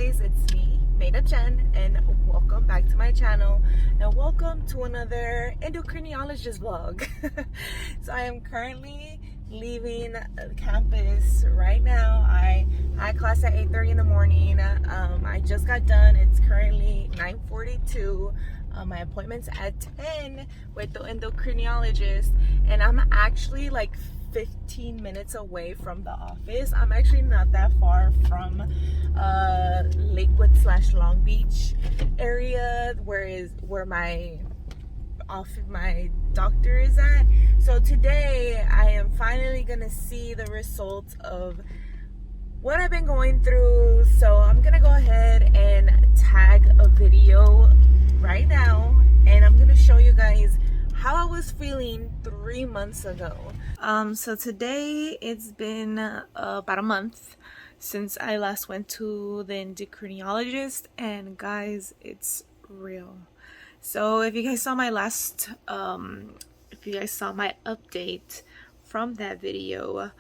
guys, it's me, Maida Jen, and welcome back to my channel, and welcome to another endocrinologist vlog. So I am currently leaving campus right now. I had class at 8:30 in the morning. I just got done. It's currently 9:42. My appointment's at 10 with the endocrinologist, and I'm actually like 15 minutes away from the office. I'm actually not that far from Lakewood / Long Beach area where my doctor is at. So today I am finally gonna see the results of what I've been going through. So I'm gonna go ahead and tag a video right now, and I'm gonna show you guys how I was feeling 3 months ago. So today it's been about a month since I last went to the endocrinologist, and guys, it's real. So if you guys saw my last if you guys saw my update from that video,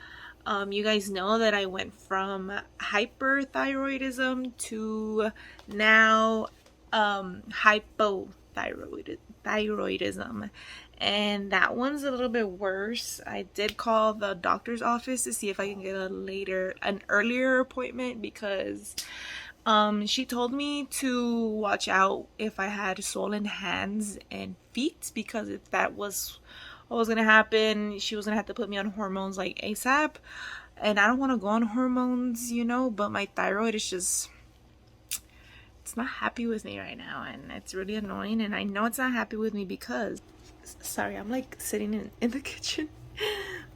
you guys know that I went from hyperthyroidism to now hypothyroidism, and that one's a little bit worse. I did call the doctor's office to see if I can get an earlier appointment, because she told me to watch out if I had swollen hands and feet, because if that was what was gonna happen, she was gonna have to put me on hormones like ASAP, and I don't want to go on hormones, but my thyroid is just, it's not happy with me right now, and it's really annoying. And I know it's not happy with me because, sorry, I'm like sitting in the kitchen,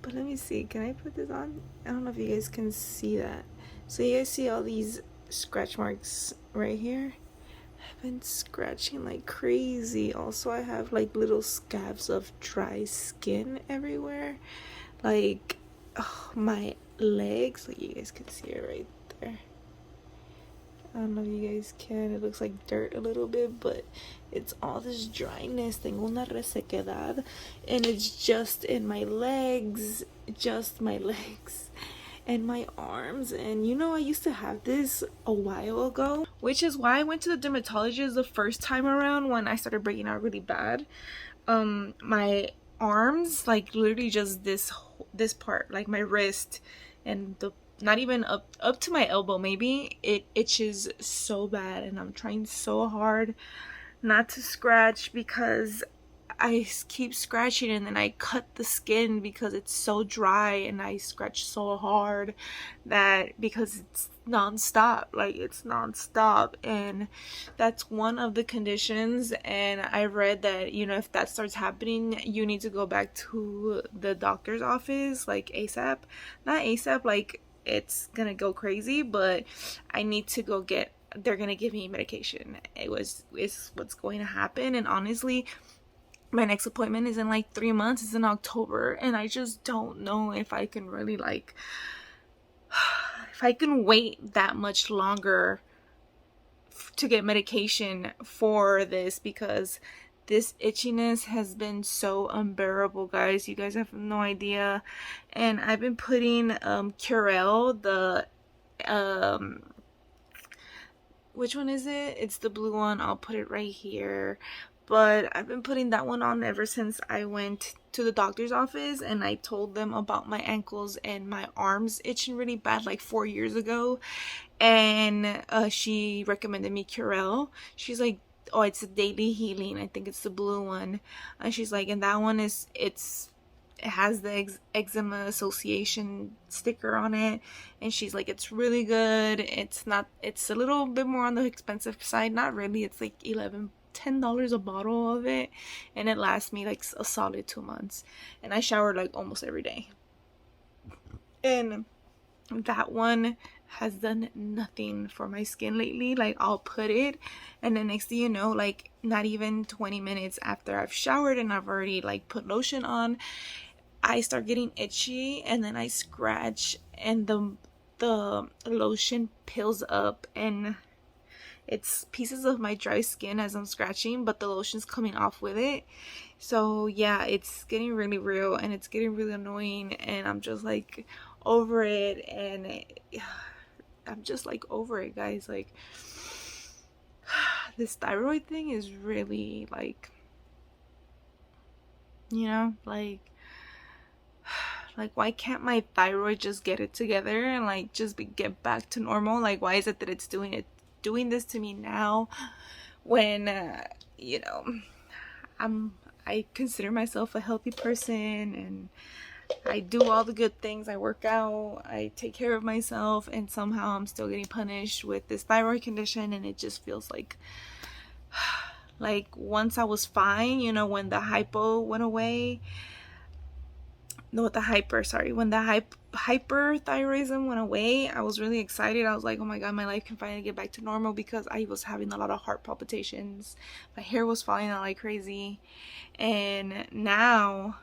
but let me see, can I put this on? I don't know if you guys can see that. So you guys see all these scratch marks right here? I've been scratching like crazy. Also, I have like little scabs of dry skin everywhere, like my legs, like you guys can see it right there. I don't know if you guys can, it looks like dirt a little bit, but it's all this dryness. Tengo una resequedad, and it's just in my legs, and my arms. And I used to have this a while ago, which is why I went to the dermatologist the first time around when I started breaking out really bad. My arms, like literally just this part, like my wrist, and not even up to my elbow maybe, it itches so bad, and I'm trying so hard not to scratch because I keep scratching, and then I cut the skin because it's so dry, and I scratch so hard that, because it's non-stop, and that's one of the conditions. And I read that if that starts happening, you need to go back to the doctor's office like ASAP. Not ASAP like it's gonna go crazy, but I need to go get, they're gonna give me medication. It's what's going to happen. And honestly, my next appointment is in like 3 months. It's in October, and I just don't know if I can really if I can wait that much longer to get medication for this, because this itchiness has been so unbearable, guys. You guys have no idea. And I've been putting Curel, the which one is it? It's the blue one. I'll put it right here. But I've been putting that one on ever since I went to the doctor's office, and I told them about my ankles and my arms itching really bad like 4 years ago. And she recommended me Curel. She's like, oh, it's a daily healing. I think it's the blue one. And she's like, and that one it has the eczema association sticker on it, and she's like, it's really good. It's a little bit more on the expensive side, not really. It's like $10 a bottle of it, and it lasts me like a solid 2 months, and I shower like almost every day. And that one has done nothing for my skin lately. Like, I'll put it, and the next thing you know, like not even 20 minutes after I've showered and I've already like put lotion on, I start getting itchy, and then I scratch, and the lotion peels up, and it's pieces of my dry skin as I'm scratching, but the lotion's coming off with it. So yeah, it's getting really real, and it's getting really annoying, and I'm just like over it. And I'm just like over it, guys. Like, this thyroid thing is really like, you know, like why can't my thyroid just get it together and like just get back to normal? Like, why is it that it's doing this to me now when you know, I consider myself a healthy person, and I do all the good things. I work out, I take care of myself, and somehow I'm still getting punished with this thyroid condition. And it just feels like once I was fine, you know, when the hypo went away, no, the hyper, sorry, when the hyperthyroidism went away, I was really excited. I was like, oh my god, my life can finally get back to normal, because I was having a lot of heart palpitations, my hair was falling out like crazy. And now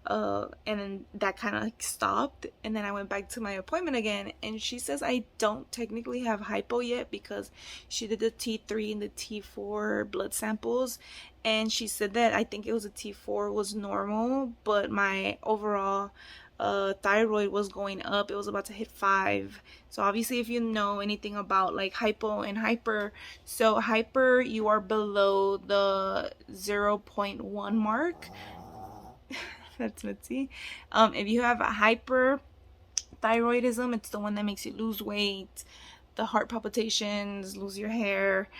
and then that kind of like stopped, and then I went back to my appointment again, and she says I don't technically have hypo yet, because she did the T3 and the T4 blood samples, and she said that I think it was a T4 was normal, but my overall thyroid was going up. It was about to hit 5. So obviously, if you know anything about like hypo and hyper, so hyper, you are below the 0.1 mark. That's Mitzi. If you have a hyperthyroidism, it's the one that makes you lose weight, the heart palpitations, lose your hair.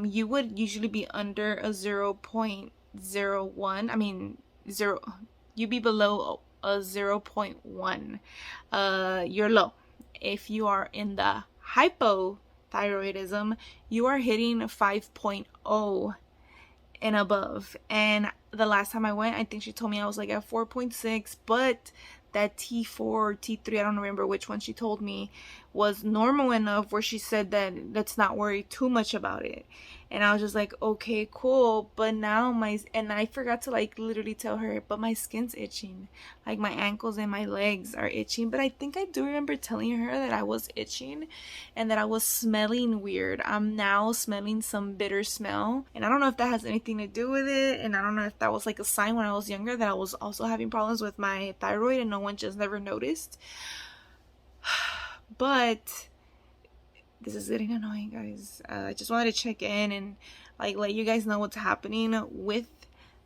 You would usually be under a 0.01. I mean, you'd be below a 0.1. You're low. If you are in the hypothyroidism, you are hitting 5.0 and above. And the last time I went, I think she told me I was like at 4.6, but that T4 or T3, I don't remember which one she told me, was normal enough where she said that let's not worry too much about it. And I was just like, okay, cool. But now and I forgot to like literally tell her, but my skin's itching. Like my ankles and my legs are itching. But I think I do remember telling her that I was itching and that I was smelling weird. I'm now smelling some bitter smell. And I don't know if that has anything to do with it. And I don't know if that was like a sign when I was younger that I was also having problems with my thyroid and no one just never noticed. But this is getting annoying, guys. I just wanted to check in and like let you guys know what's happening with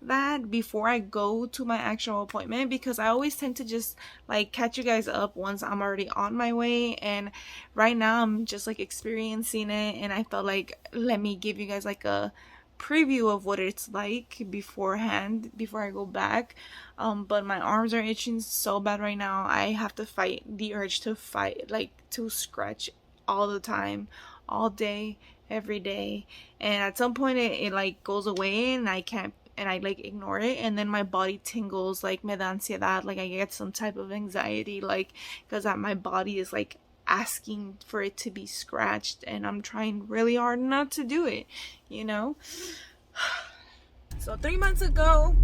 that before I go to my actual appointment, because I always tend to just like catch you guys up once I'm already on my way. And right now I'm just like experiencing it, and I felt like let me give you guys like a preview of what it's like beforehand before I go back. But my arms are itching so bad right now. I have to fight the urge to scratch all the time, all day, every day. And at some point it like goes away and I can't, and I like ignore it, and then my body tingles, like me da ansiedad, like I get some type of anxiety, like because my body is like asking for it to be scratched, and I'm trying really hard not to do it, you know. So 3 months ago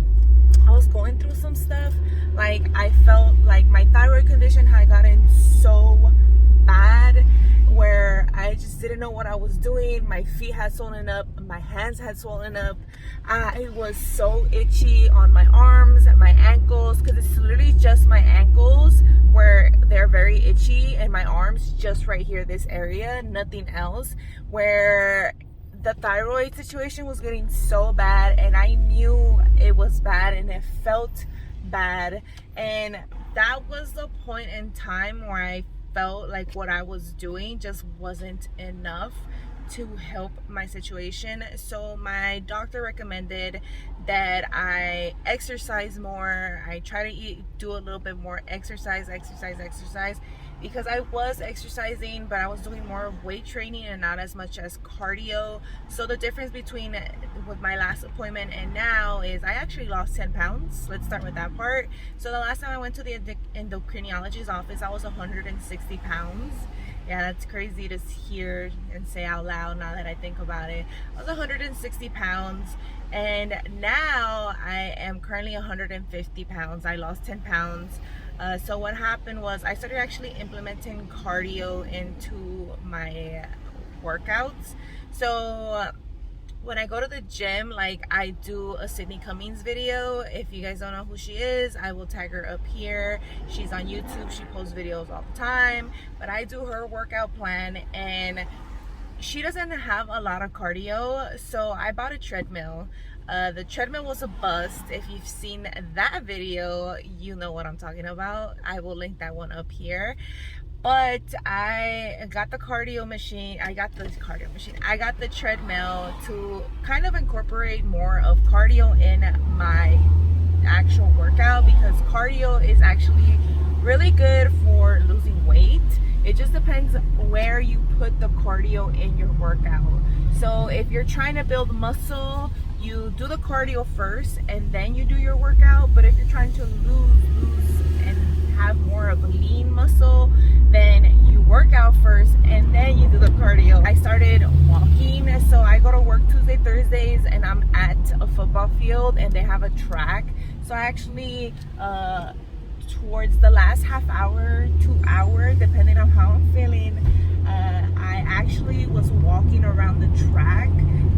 I was going through some stuff. Like I felt like my thyroid condition had gotten so bad where I just didn't know what I was doing. My feet had swollen up, my hands had swollen up. I was so itchy on my arms and my ankles, because it's literally just my ankles where they're very itchy, and my arms just right here, this area, nothing else, where the thyroid situation was getting so bad, and I knew it was bad and it felt bad. And that was the point in time where I felt like what I was doing just wasn't enough to help my situation. So my doctor recommended that I exercise more. I try to do a little bit more exercise, because I was exercising, but I was doing more weight training and not as much as cardio. So the difference between with my last appointment and now is I actually lost 10 pounds. Let's start with that part. So the last time I went to the endocrinologist's office, I was 160 pounds. Yeah, that's crazy to hear and say out loud now that I think about it. I was 160 pounds, and now I am currently 150 pounds. I lost 10 pounds. So what happened was I started actually implementing cardio into my workouts. So when I go to the gym, like I do a Sydney Cummings video. If you guys don't know who she is, I will tag her up here. She's on YouTube. She posts videos all the time. But I do her workout plan, and she doesn't have a lot of cardio, so I bought a treadmill. The treadmill was a bust. If you've seen that video, you know what I'm talking about. I will link that one up here. But I got the cardio machine. I got the treadmill to kind of incorporate more of cardio in my actual workout, because cardio is actually really good for losing weight. It just depends where you put the cardio in your workout. So if you're trying to build muscle, you do the cardio first and then you do your workout. But if you're trying to lose and have more of a lean muscle, then you work out first and then you do the cardio. I started walking, so I go to work Tuesday, Thursdays, and I'm at a football field and they have a track. So I actually, towards the last half hour, 2 hours, depending on how I'm feeling, I actually was walking around the track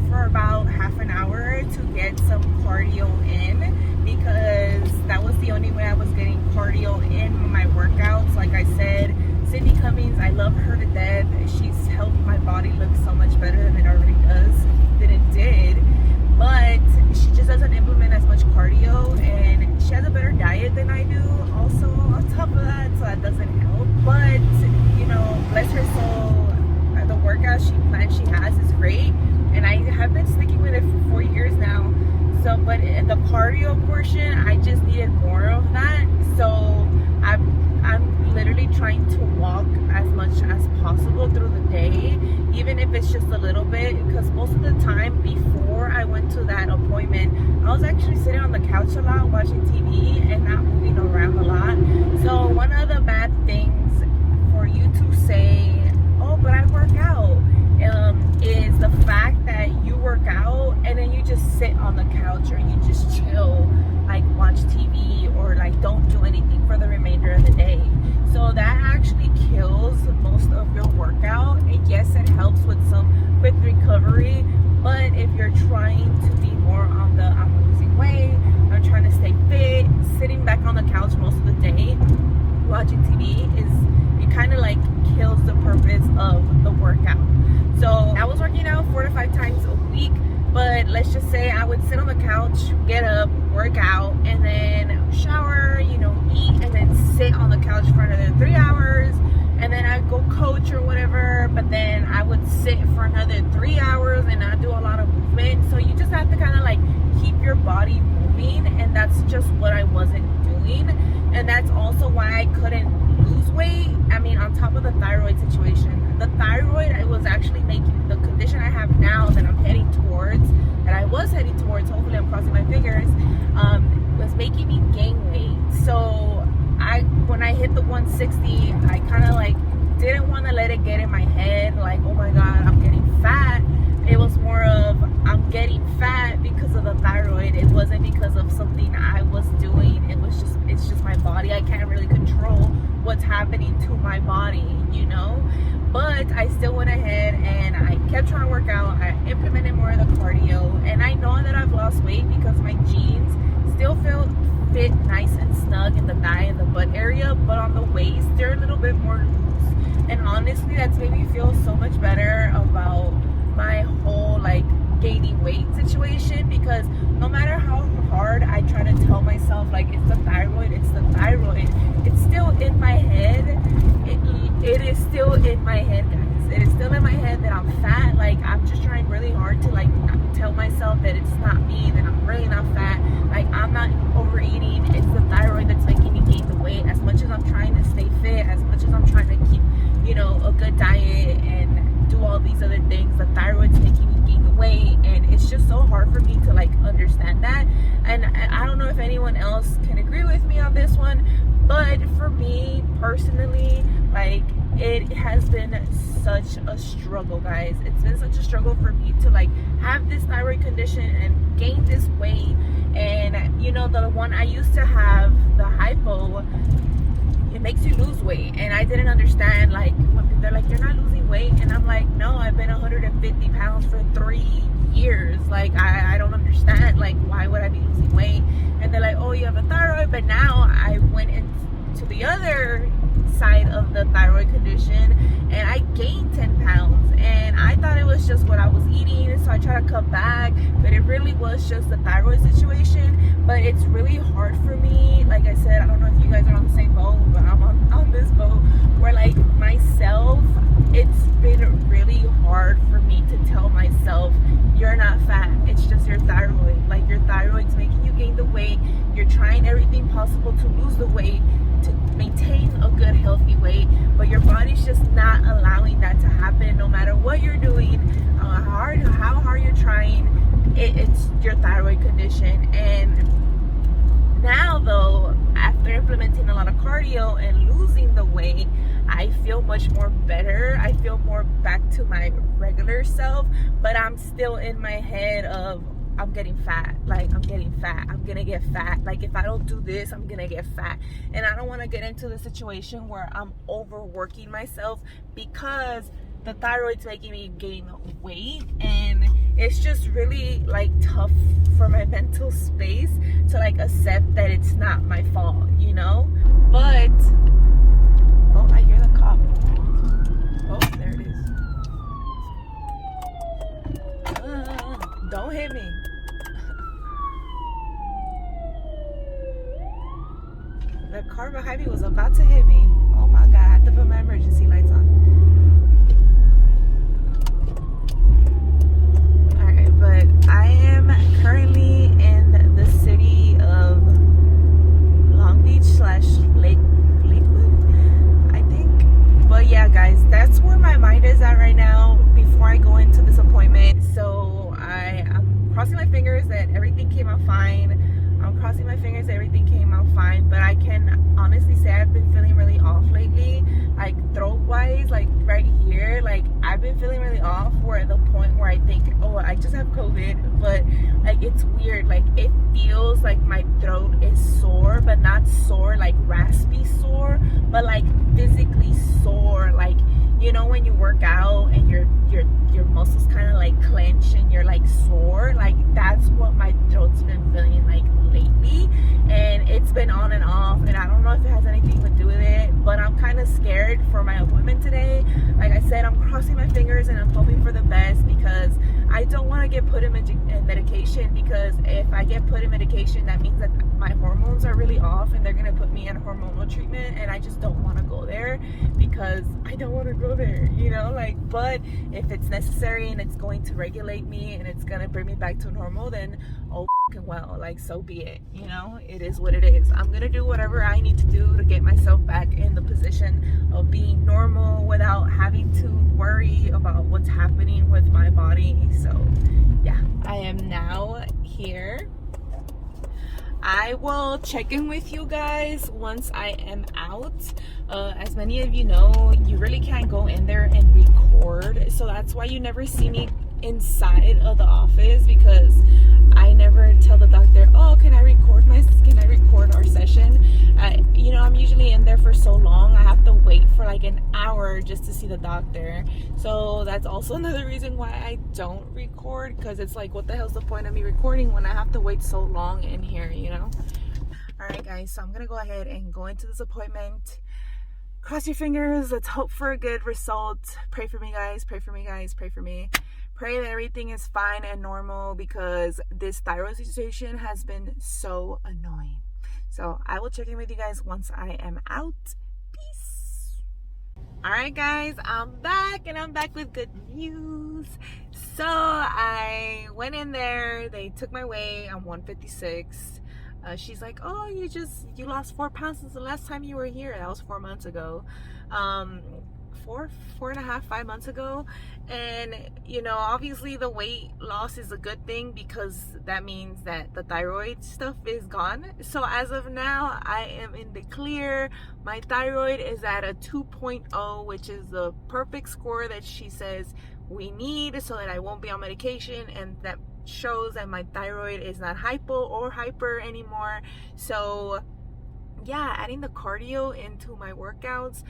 for about half an hour to get some cardio in, because that was the only way I was getting cardio in my workouts. Like I said, Sydney Cummings, I love her to death. She's helped my body look so much better than it already did. But she just doesn't implement as much cardio, and she has a better diet than I do also on top of that, so that doesn't help. But, you know, bless her soul, the workout she has is great, and I have been sticking with it for 4 years now. So, but in the cardio portion, I just needed more of that. So I'm literally trying to walk as much as possible through the day, even if it's just a little bit, because most of the time before I went to that appointment, I was actually sitting on the couch a lot watching TV and not moving around a lot. So one of the bad things for you to say, oh, but I work out, is the fact that you work out and then you just sit on the couch, or you just chill, like watch TV, or like don't do anything for the remainder of the day. So that actually kills most of your workout. And yes, it helps with some quick recovery, but if you're trying to be more on the I'm losing weight, I'm trying to stay fit, sitting back on the couch most of the day watching TV it kind of like kills the purpose of the workout. So I was working out 4 to 5 times a week, but let's just say I would sit on the couch, get up, work out, and then shower, you know, eat, and then sit on the couch for another 3 hours, and then I'd go coach or whatever, but then I would sit for another 3 hours and not do a lot of movement. So you just have to kind of like keep your body moving, and that's just what I wasn't doing. And that's also why I couldn't lose weight. I mean, on top of the thyroid situation, the thyroid, I was actually making the condition I have now that I'm heading towards, that I was heading towards, hopefully I'm crossing my fingers, was making me gain weight. So when I hit the 160, I kind of like didn't want to let it get in my head like, oh my god, I'm getting fat. It was more of, I'm getting fat because of the thyroid. It wasn't because of something I was doing. It's just my body. I can't really control what's happening to my body, you know. But I still went ahead and I kept trying to work out. I implemented more of the cardio, and I know that I've lost weight because my jeans still feel fit nice and snug in the thigh and the butt area, but on the waist they're a little bit more loose. And honestly, that's made me feel so much better about my whole like gaining weight situation, because no matter how hard I try to tell myself like it's the thyroid, it's still in my head. It is still in my head, guys. It is still in my head that I'm fat. Like, I'm just trying really hard to like tell myself that it's not me, that I'm really not fat, like I'm not overeating. It's the thyroid that's making me gain the weight. As much as I'm trying to stay fit, as much as I'm trying to keep, you know, a good diet and do all these other things, the thyroid's making me gain the weight. And it's just so hard for me to like understand that. And I don't know if anyone else can agree with me on this one, but for me personally, like, it has been such a struggle, guys. It's been such a struggle for me to like have this thyroid condition and gain this weight. And you know, the one I used to have, the hypo, it makes you lose weight. And I didn't understand, like, when they're like, you're not losing weight, and I'm like, no, I've been 150 pounds for 3 years. Like, I don't understand, like, why would I be losing weight? And they're like, oh, you have a thyroid. But now I went into the other side of the thyroid condition, and I gained 10 pounds, and I thought it was just what I was eating, so I tried to cut back, but it really was just the thyroid situation. But it's really hard for me, like I said, I don't know if you guys are on the same boat, but I'm on this boat, where like myself, it's been really hard for me to tell myself, you're not fat, it's just your thyroid. Like, your thyroid's making you gain the weight, you're trying everything possible to lose the weight, to maintain a good healthy weight, but your body's just not allowing that to happen. No matter what you're doing, how hard you're trying, it's your thyroid condition. And now though, after implementing a lot of cardio and losing the weight, I feel much more better. I feel more back to my regular self, but I'm still in my head of, I'm getting fat, like, I'm getting fat, I'm gonna get fat, like, if I don't do this, I'm gonna get fat. And I don't want to get into the situation where I'm overworking myself, because the thyroid's making me gain weight, and it's just really like tough for my mental space to like accept that it's not my fault, you know. But oh, I hear the cop. Oh, there it is. Don't hit me. The car behind me was about to hit me. Oh my god, I had to put my emergency lights on. Alright, but I am currently in the city of Long Beach / Lakewood, I think. But yeah, guys, that's where my mind is at right now before I go into this appointment. So I'm crossing my fingers that everything came out fine. I'm crossing my fingers that everything came out fine, but I can honestly say I've been feeling really off lately, like throat wise, like right here, like I've been feeling really off, where at the point where I think, oh, I just have COVID. But like, it's weird, like it feels like my throat is sore, but not sore like raspy sore, but like physically sore. Like, you know, when you work out and your muscles kind of like clench and you're like sore, like that's what my throat's been feeling like lately. And it's been on and off, and I don't know if it has anything to do with it, but I'm kind of scared for my appointment today. Like I said, I'm crossing my fingers and I'm hoping for the best, because I don't want to get put in medication, because if I get put in medication, that means that my hormones are really off and they're going to put me in hormonal treatment, and I just don't want to go there, because I don't want to go there, you know, like. But if it's necessary and it's going to regulate me and it's going to bring me back to normal, then oh well, like, so be it, you know. It is what it is. I'm gonna do whatever I need to do to get myself back in the position of being normal without having to worry about what's happening with my body. So yeah, I am now here. I will check in with you guys once I am out. As many of you know, you really can't go in there and record, so that's why you never see me inside of the office, because I never tell the doctor, oh, can I record our session? You know, I'm usually in there for so long, I have to wait for like an hour just to see the doctor. So that's also another reason why I don't record, because it's like, what the hell's the point of me recording when I have to wait so long in here, you know? Alright guys, so I'm gonna go ahead and go into this appointment. Cross your fingers, let's hope for a good result. Pray for me guys, pray for me guys, pray for me. Pray that everything is fine and normal, because this thyroid situation has been so annoying. So I will check in with you guys once I am out. Peace. Alright guys, I'm back, and I'm back with good news. So I went in there, they took my weight, I'm 156. She's like, oh, you lost 4 pounds since the last time you were here. That was 4 months ago. 4.5, 5 months ago. And you know, obviously the weight loss is a good thing, because that means that the thyroid stuff is gone. So as of now, I am in the clear. My thyroid is at a 2.0, which is the perfect score that she says we need, so that I won't be on medication, and that shows that my thyroid is not hypo or hyper anymore. So yeah, adding the cardio into my workouts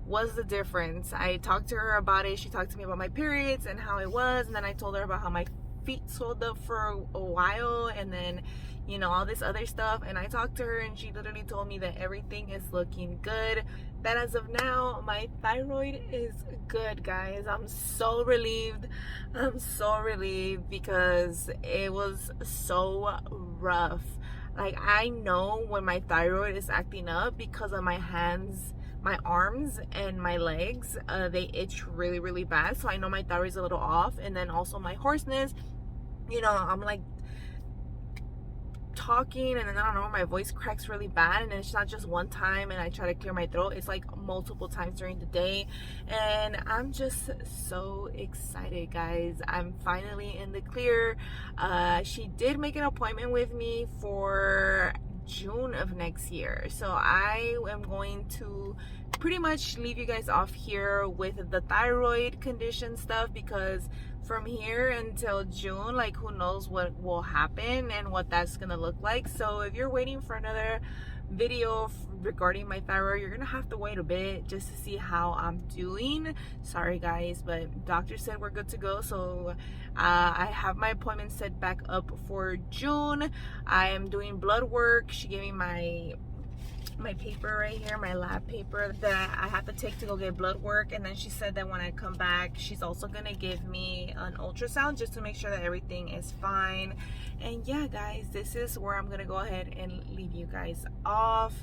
was the difference. I talked to her about it. She talked to me about my periods and how it was, and then I told her about how my feet swelled up for a while, and then, you know, all this other stuff. And I talked to her and she literally told me that everything is looking good, that as of now my thyroid is good, guys. I'm so relieved. I'm so relieved because it was so rough. Like, I know when my thyroid is acting up because of my hands, my arms, and my legs. They itch really, really bad. So I know my thyroid's a little off. And then also my hoarseness. You know, I'm like talking and then I don't know, my voice cracks really bad, and it's not just one time and I try to clear my throat, it's like multiple times during the day. And I'm just so excited, guys. I'm finally in the clear. She did make an appointment with me for June of next year, so I am going to pretty much leave you guys off here with the thyroid condition stuff, because from here until June, like, who knows what will happen and what that's gonna look like. So if you're waiting for another video regarding my thyroid, you're gonna have to wait a bit just to see how I'm doing. Sorry guys, but doctor said we're good to go. So I have my appointment set back up for June. I am doing blood work. She gave me my paper right here, my lab paper that I have to take to go get blood work. And then she said that when I come back, she's also gonna give me an ultrasound just to make sure that everything is fine. And yeah, guys, this is where I'm gonna go ahead and leave you guys off.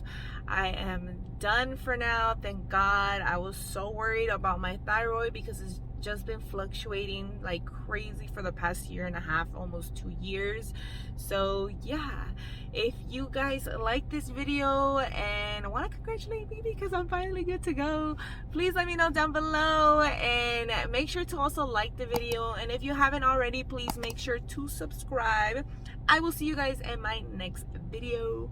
I am done for now, thank God. I was so worried about my thyroid because it's just been fluctuating like crazy for the past year and a half, almost 2 years. So yeah, if you guys like this video and want to congratulate me because I'm finally good to go, please let me know down below, and make sure to also like the video. And if you haven't already, please make sure to subscribe. I will see you guys in my next video.